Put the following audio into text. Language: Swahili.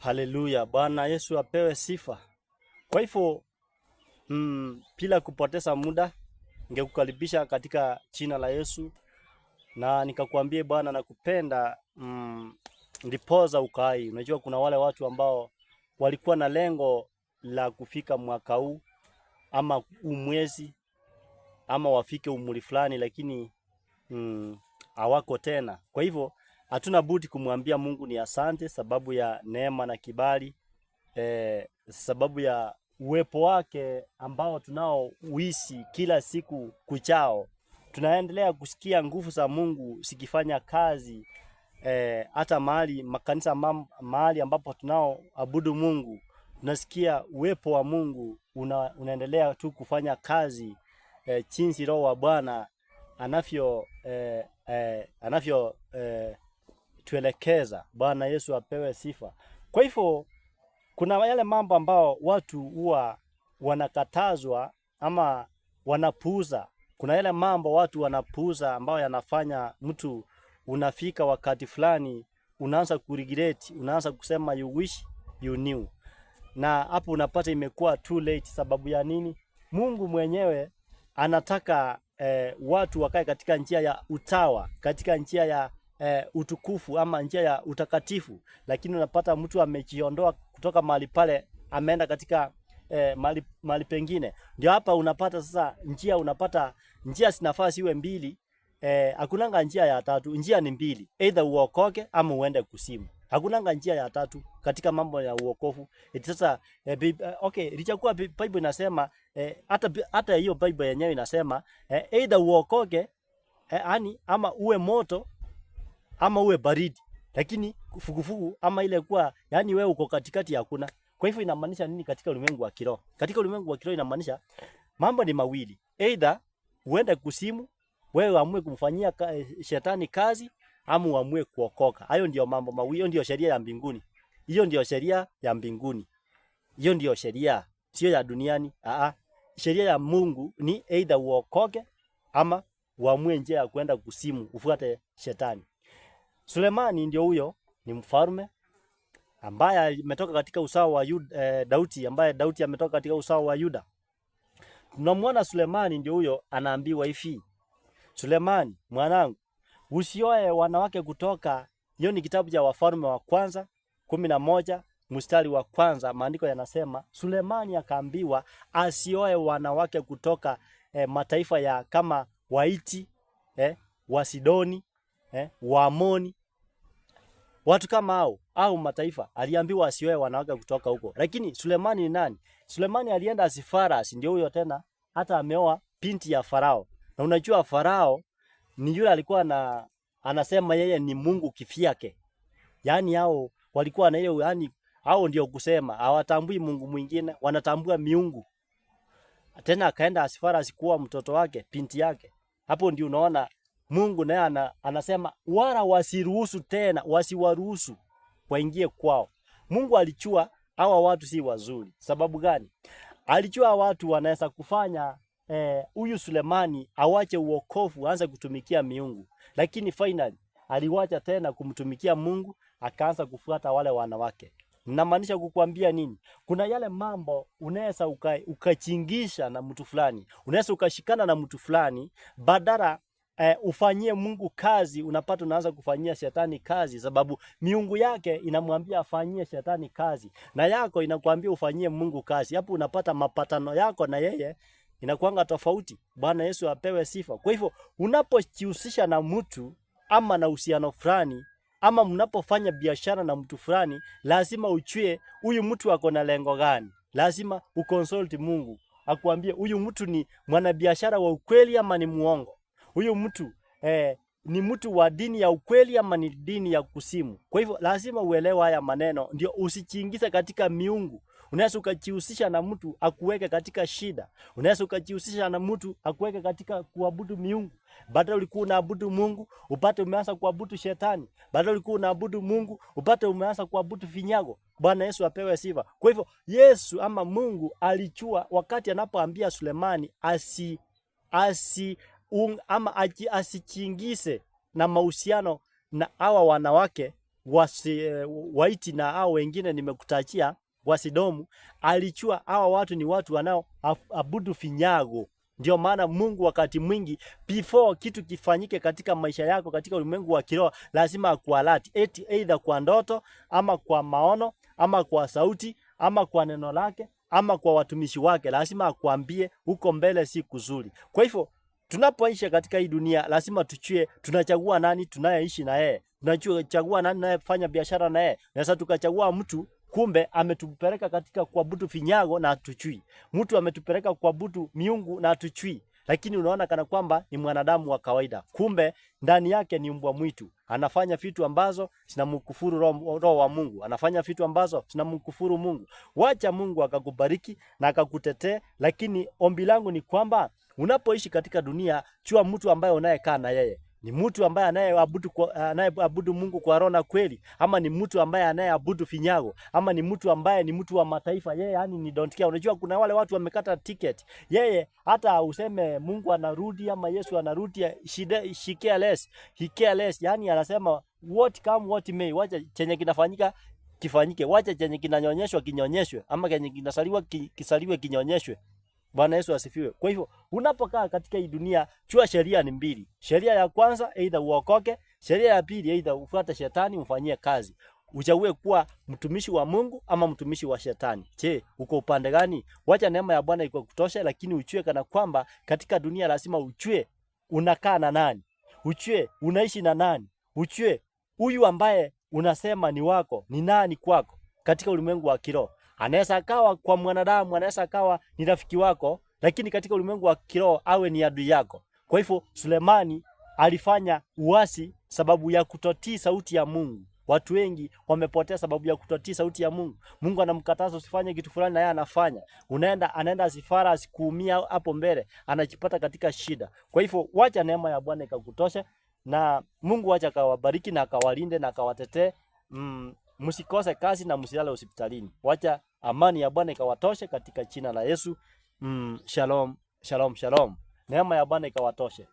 Haleluya, Bwana Yesu apewe sifa. Kwa hivyo bila kupoteza muda, ningekukaribisha katika jina la Yesu na nikakwambie Bwana nakupenda, ndipoza ukai. Unajua kuna wale watu ambao walikuwa na lengo la kufika mwaka huu ama mwezi ama wafike umri fulani, lakini hawako tena. Kwa hivyo hatuna budi kumwambia Mungu ni asante sababu ya neema na kibali, sababu ya uwepo wake ambao tunao uishi kila siku kuchao. Tunaendelea kusikia nguvu za Mungu zikifanya kazi, hata makanisa mahali ambapo tunao abudu Mungu. Tunasikia uwepo wa Mungu unaendelea tu kufanya kazi, jinsi Roho wa Bwana anavyo tuelekeza. Bwana Yesu apewe sifa. Kwa hivyo kuna yale mambo ambao watu huwa wanakatazwa ama wanapuuza. Kuna yale mambo watu wanapuuza ambao yanafanya mtu unafika wakati fulani unaanza kuregret, unaanza kusema you wish you knew. Na hapo unapata imekuwa too late. Sababu ya nini? Mungu mwenyewe anataka watu wakae katika njia ya utawa, katika njia ya utukufu ama njia ya utakatifu, lakini unapata mtu amejiondoa kutoka mahali pale, ameenda katika mahali pengine. Ndio hapa unapata sasa unapata njia zinafaa siwe mbili, hakunanga njia ya tatu. Njia ni mbili, either uokoke ama uende kuzimu. Hakunanga njia ya tatu katika mambo ya uokovu. Sasa lichakuwa Bible inasema, hata hiyo Bible yenyewe inasema either uokoke ama uwe moto ama uwe baridi, lakini fugufugu ama ile kuwa wewe uko katikati hakuna. Kwa hivyo inamaanisha nini katika ulimwengu wa kiroho? Katika ulimwengu wa kiroho inamaanisha mambo ni mawili, either uende kuzimu, wewe uamue kumfanyia shetani kazi, ama uamue kuokoka. Hayo ndio mambo mawili. Hiyo ndio sheria ya mbinguni. Hiyo ndio sheria ya mbinguni. Hiyo ndio sheria, sio ya duniani. Sheria ya Mungu ni either uokoke ama uamue njia ya kwenda kuzimu, ufuate shetani. Sulemani ndio huyo, ni mfalme ambaye ametoka katika uzao wa Daudi, ambaye Daudi ametoka katika uzao wa Yuda. Tunamwona Sulemani ndio huyo, anaambiwa hivi, Sulemani mwanangu, usioe wanawake kutoka. Hiyo ni kitabu cha Wafalme wa kwanza 11 mstari wa kwanza. Maandiko yanasema Sulemani akaambiwa asioe wanawake kutoka mataifa ya kama Waiti, Wasidoni, Waamoni, watu kama hao au mataifa. Aliambiwa asioe wanawake kutoka huko. Lakini Sulemani ni nani? Sulemani alienda Asifaras, ndio huyo tena, hata ameoa binti ya Farao. Na unajua Farao ni yule alikuwa anasema yeye ni Mungu kifyake. Hao walikuwa na ile, hao ndio kusema hawatambui Mungu mwingine, wanatambua miungu. Tena akaenda Asifaras kuwa mtoto wake, binti yake. Hapo ndio unaona Mungu naye anasema wala wasiruhusu tena, wasiwaruhusu waingie kwao. Mungu alichua hawa watu si wazuri. Sababu gani? Alichua watu wanaweza kufanya huyu Sulemani awache uokovu, aanze kutumikia miungu. Lakini finally aliwacha tena kumtumikia Mungu, akaanza kufuata wale wanawake. Ninamaanisha kukuambia nini? Kuna yale mambo unaweza ukachingisha na mtu fulani, unaweza ukashikana na mtu fulani, badala ufanyie Mungu kazi, unapata unaanza kufanyia shetani kazi, sababu miungu yake inamwambia afanyie shetani kazi, na yako inakuambia ufanyie Mungu kazi. Hapo unapata mapatano yako na yeye inakuanga tofauti. Bwana Yesu apewe sifa. Kwa hivyo unapojihusisha na mtu ama na uhusiano fulani, ama mnapofanya biashara na mtu fulani, lazima ujue huyu mtu ako na lengo gani. Lazima uconsult Mungu akuambie huyu mtu ni mwanabiashara wa ukweli ama ni muongo. Huyu mtu ni mtu wa dini ya ukweli ama ni dini ya kuzimu. Kwa hivyo lazima uelewe haya maneno, ndio usijiingize katika miungu. Unaweza ukajihusisha na mtu akuweke katika shida. Unaweza ukajihusisha na mtu akuweke katika kuabudu miungu. Badala ulikuwa unaabudu Mungu, upate umeanza kuabudu shetani. Badala ulikuwa unaabudu Mungu, upate umeanza kuabudu vinyago. Bwana Yesu apewe sifa. Kwa hivyo Yesu ama Mungu alichua wakati anapoambia Sulemani asichingise na mahusiano na hawa wanawake Waiti na hao wengine nimekutajia wa Sidomu, alichua hawa watu ni watu wanao abudu vinyago. Ndio maana Mungu wakati mwingi before kitu kifanyike katika maisha yako katika ulimwengu wa kiroho lazima akualert, either kwa ndoto ama kwa maono ama kwa sauti ama kwa neno lake ama kwa watumishi wake, lazima akuambie huko mbele si kuzuri. Kwa hivyo tunapoishi katika hii dunia lazima tuchue tunachagua nani tunayeishi na yeye. Tunachagua nani tunayefanya biashara na yeye. Sasa tukachagua mtu kumbe ametupeleka katika kuabudu vinyago na hatuchui. Mtu ametupeleka kuabudu miungu na hatuchui. Lakini unaona kana kwamba ni mwanadamu wa kawaida. Kumbe ndani yake ni mbwa mwitu. Anafanya vitu ambazo zinamkufuru roho wa Mungu. Anafanya vitu ambazo zinamkufuru Mungu. Wacha Mungu akakubariki na akakutetee, lakini ombi langu ni kwamba unapoishi katika dunia, chua mtu ambaye unayekaa na yeye. Ni mtu ambaye anayeabudu Mungu kwa roho na kweli, ama ni mtu ambaye anayeabudu vinyago, ama ni mtu ambaye ni mtu wa mataifa. Yeye yani ni don't care. Unajua kuna wale watu wamekata ticket. Yeye hata useme Mungu anarudi ama Yesu anarudi, she care less. He care less. Yani anasema what come what may. Wacha chenye kinafanyika kifanyike. Wacha chenye kinanyonyeshwa kinyonyeshwe, ama chenye kinasaliwa kisaliwe kinyonyeshwe. Bwana Yesu asifiwe. Kwa hivyo unapokaa katika hii dunia, chua sheria ni mbili. Sheria ya kwanza either uokoke, sheria ya pili either ufuate shetani umfanyie kazi. Uchague kuwa mtumishi wa Mungu ama mtumishi wa shetani. Je, uko upande gani? Wacha neema ya Bwana iko kutosha, lakini uchue kana kwamba katika dunia lazima uchue unakaa na nani? Uchue unaishi na nani? Uchue huyu ambaye unasema ni wako ni nani kwako katika ulimwengu wa kiroho. Anaweza kawa kwa mwanadamu, anaweza kawa ni rafiki wako, lakini katika ulimwengu wa kiroho awe ni adui yako. Kwa hivyo Sulemani alifanya uasi sababu ya kutotii sauti ya Mungu. Watu wengi wamepotea sababu ya kutotii sauti ya Mungu. Mungu anamkataza usifanye kitu fulani na yeye anafanya. Anaenda asifara asikuumia hapo mbele, anajipata katika shida. Kwa hivyo wacha neema ya Bwana ikakutoshe, na Mungu wacha akawabariki na akawalinde na akawatetee. Msikose kazi na msilale hospitalini. Wacha amani ya Bwana ikawatoshe katika jina la Yesu. Shalom, shalom, shalom. Neema ya Bwana ikawatoshe.